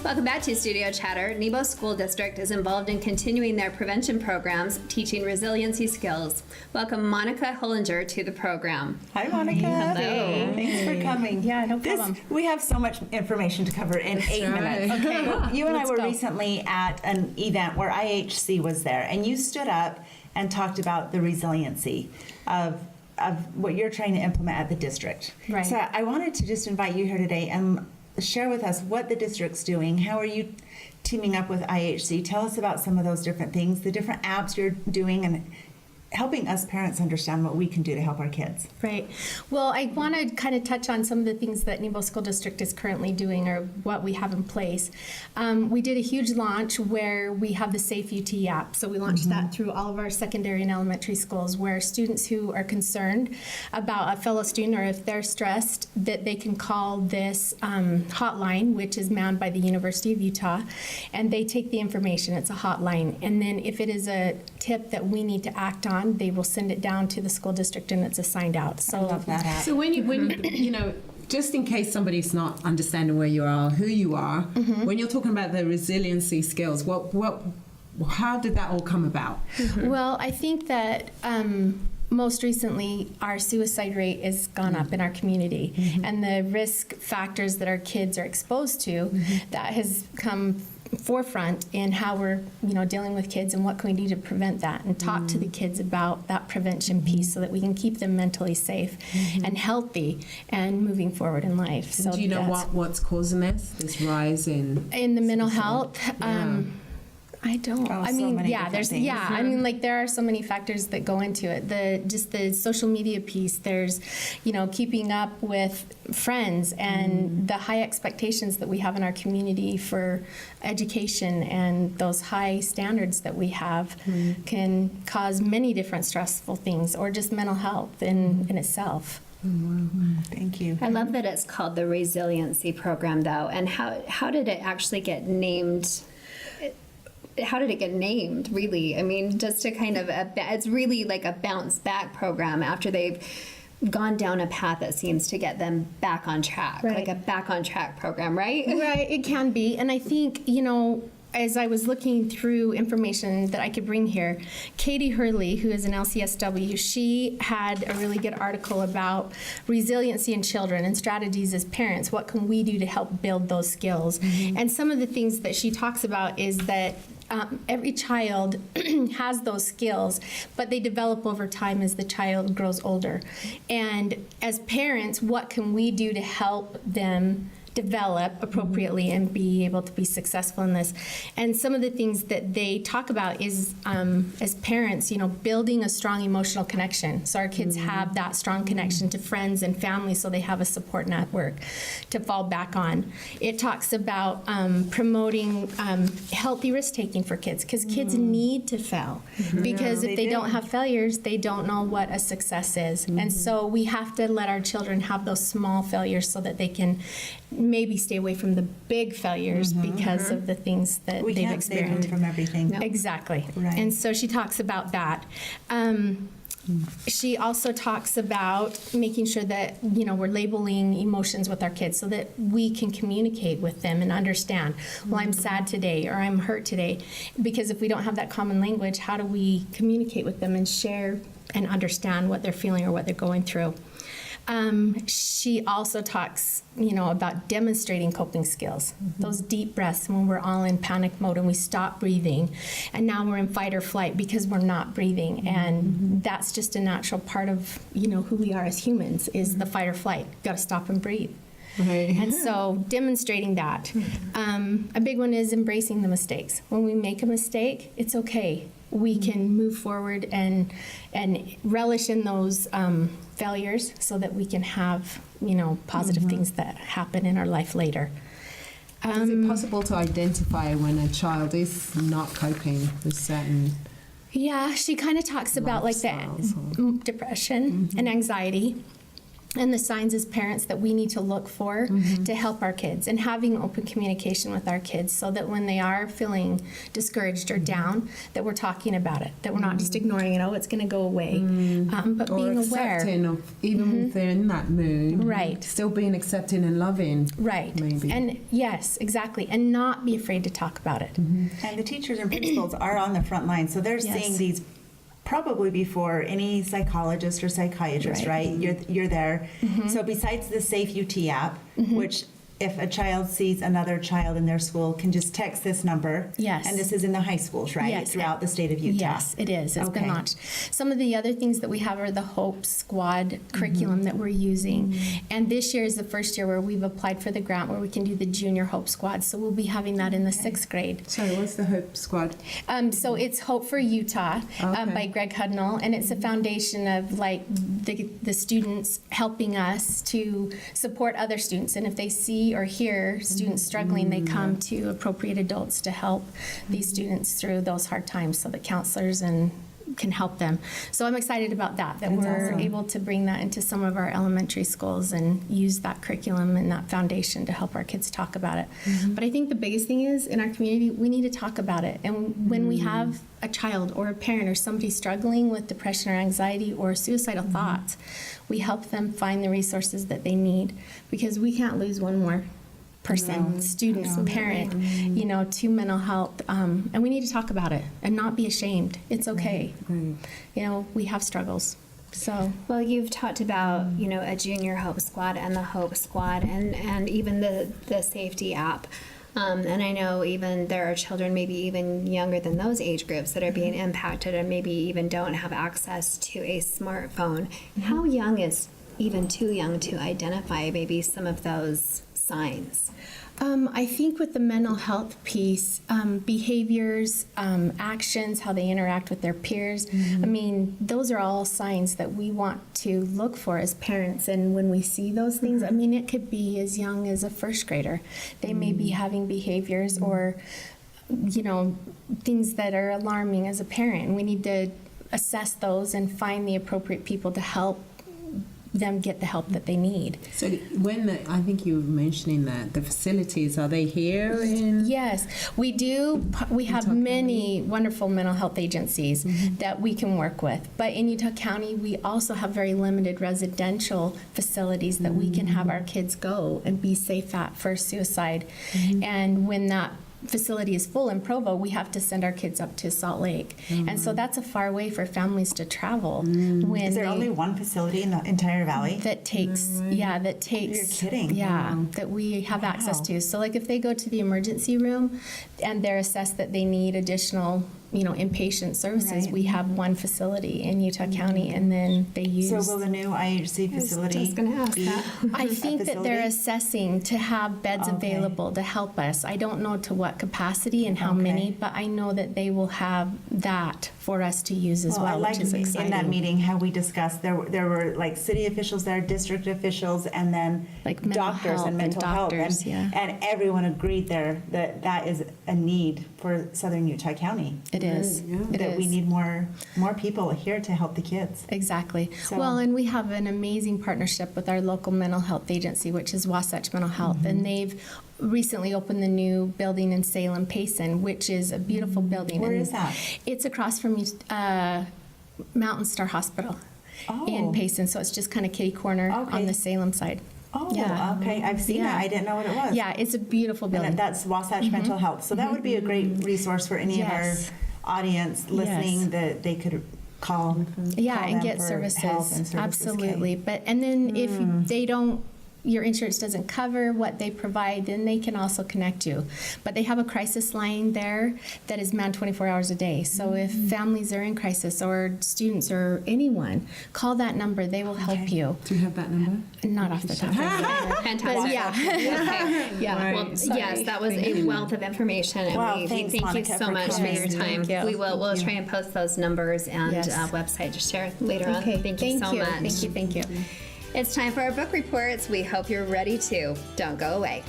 Welcome back to Studio Chatter. Nebo School District is involved in continuing their prevention programs, teaching resiliency skills. Welcome Monica Hullinger to the program. Hi, Monica. Hello. Thanks for coming. Yeah, no problem. We have so much information to cover in 8 minutes. Okay. You and I were go. recently at an event where IHC was there, and you stood up and talked about the resiliency of what you're trying to implement at the district. Right. So I wanted to just invite you here today and share with us what the district's doing. How are you teaming up with IHC? Tell us about some of those different things, the different apps you're doing, and helping us parents understand what we can do to help our kids. Right. Well, I want to kind of touch on some of the things that Nebo School District is currently doing or what we have in place. We did a huge launch where we have the Safe UT app. So we launched that through all of our secondary and elementary schools, where students who are concerned about a fellow student or if they're stressed, that they can call this hotline, which is manned by the University of Utah, and they take the information. It's a hotline. And then if it is a tip that we need to act on, they will send it down to the school district and it's assigned out. So I love that app. So when you know, just in case somebody's not understanding where you are, who you are, when you're talking about the resiliency skills, how did that all come about? Well, I think that most recently our suicide rate has gone up in our community, and the risk factors that our kids are exposed to, that has come forefront in how we're dealing with kids and what can we do to prevent that, and talk to the kids about that prevention piece so that we can keep them mentally safe and healthy and moving forward in life. So do you know what's causing this rise in the mental health? I don't. Oh, I mean, so many yeah, different things. I mean, like there are so many factors that go into it. The social media piece. There's, keeping up with friends and the high expectations that we have in our community for education, and those high standards that we have can cause many different stressful things, or just mental health in itself. Thank you. I love that it's called the resiliency program, though. And how did it actually get named? How did it get named, really? I mean, just to kind of, it's really like a bounce back program after they've gone down a path that seems to get them back on track, Right. like a back on track program, right? Right, it can be. And I think, as I was looking through information that I could bring here, Katie Hurley, who is an LCSW, she had a really good article about resiliency in children and strategies as parents. What can we do to help build those skills? And some of the things that she talks about is that every child has those skills, but they develop over time as the child grows older. And as parents, what can we do to help them develop appropriately and be able to be successful in this? And some of the things that they talk about is, as parents, building a strong emotional connection. So our kids have that strong connection to friends and family, so they have a support network to fall back on. It talks about promoting healthy risk-taking for kids, because kids need to fail. Because if they don't have failures, they don't know what a success is. And so we have to let our children have those small failures so that they can maybe stay away from the big failures because of the things that We they've can't save them experienced. from everything. Exactly. Right. And so she talks about that. She also talks about making sure that, we're labeling emotions with our kids so that we can communicate with them and understand, well, I'm sad today or I'm hurt today. Because if we don't have that common language, how do we communicate with them and share and understand what they're feeling or what they're going through? She also talks, about demonstrating coping skills, those deep breaths when we're all in panic mode and we stop breathing, and now we're in fight or flight because we're not breathing, and that's just a natural part of, who we are as humans, is the fight or flight. Got to stop and breathe. Right. And so demonstrating that. A big one is embracing the mistakes. When we make a mistake, it's okay. We can move forward and relish in those failures so that we can have, positive things that happen in our life later. Is it possible to identify when a child is not coping with certain? Yeah, she kind of talks about like that Lifestyles depression and anxiety. and the signs as parents that we need to look for to help our kids, and having open communication with our kids so that when they are feeling discouraged or down, that we're talking about it, that we're not just ignoring it, oh, it's going to go away, but Or being aware. accepting of, even if they're in that mood, Right. still being accepting and loving. Right. Maybe. And yes, exactly. And not be afraid to talk about it. And the teachers and principals are on the front line, so they're Yes. seeing these probably before any psychologist or psychiatrist, right? You're there. So besides the Safe UT app, which if a child sees another child in their school, can just text this number. Yes. And this is in the high schools, right? Yes. Throughout the state of Utah. Yes, it is. It's been Okay. launched. Some of the other things that we have are the Hope Squad curriculum that we're using. And this year is the first year where we've applied for the grant where we can do the Junior Hope Squad. So we'll be having that in the 6th grade. Sorry, what's the Hope Squad? So it's Hope for Utah Okay. by Greg Hudnall, and it's a foundation of like the students helping us to support other students. And if they see or hear students struggling, they come to appropriate adults to help these students through those hard times, so that counselors can help them. So I'm excited about that That's we're awesome. able to bring that into some of our elementary schools and use that curriculum and that foundation to help our kids talk about it. But I think the biggest thing is in our community, we need to talk about it. And when we have a child or a parent or somebody struggling with depression or anxiety or suicidal thoughts, we help them find the resources that they need, because we can't lose one more person, student, parent, to mental health. And we need to talk about it and not be ashamed. It's okay. We have struggles. So, Well, you've talked about, a Junior Hope Squad and the Hope Squad and even the safety app. And I know even there are children, maybe even younger than those age groups, that are being impacted and maybe even don't have access to a smartphone. How young is even too young to identify maybe some of those signs? I think with the mental health piece, behaviors, actions, how they interact with their peers, I mean, those are all signs that we want to look for as parents. And when we see those things, I mean, it could be as young as a first grader. They may be having behaviors or, things that are alarming as a parent. And we need to assess those and find the appropriate people to help them get the help that they need. So I think you were mentioning that the facilities, are they here in? Yes, we do. We have many wonderful mental health agencies that we can work with. But in Utah County, we also have very limited residential facilities that we can have our kids go and be safe at for suicide. And when that facility is full in Provo, we have to send our kids up to Salt Lake. And so that's a far way for families to travel. When Is there only one facility in the entire valley? that takes You're kidding. that we have access to. So like if they go to the emergency room and they're assessed that they need additional inpatient services, Right. we have one facility in Utah County, and then they use So will the new IHC facility just gonna ask be that. I think that they're facility? assessing to have beds Okay. available to help us. I don't know to what capacity and how Okay. many, but I know that they will have that for us to use as well, I which liked is exciting. in that meeting how we discussed there were like city officials there, district officials, and then Like mental doctors health and mental health, doctors, and everyone agreed there that is a need for Southern Utah County. It is. It that we is. need more people here to help the kids. Exactly. So- Well, and we have an amazing partnership with our local mental health agency, which is Wasatch Mental Health, and they've recently opened the new building in Salem, Payson, which is a beautiful building. Where And is that? It's across from Mountain Star Hospital in Oh. Payson, so it's just kind of kitty corner Okay. on the Salem side. Oh, Yeah. okay. I've seen Yeah. that. I didn't know what it was. Yeah, it's a beautiful building. And that's Wasatch Mental Health. So that would be a great resource for any Yes. of our audience listening Yes. that they could call. Yeah, call and them get for services. help and services. Absolutely. Okay. But and then if they don't, your insurance doesn't cover what they provide, then they can also connect you. But they have a crisis line there that is manned 24 hours a day. So if families are in crisis or students or anyone, call that number. They will help Okay. you. Do you have that number? Not off the top of my head. Fantastic. But yeah. Okay. Yeah. Right. Well, Sorry. yes, that was Thank a you. wealth of information, and Wow, we thanks, thank Monica, you so for much for coming. your time. Thank you. We'll try and post those numbers and Yes. website to share later on. Okay. Thank you so much. Thank you. It's time for our book reports. We hope you're ready to. Don't go away.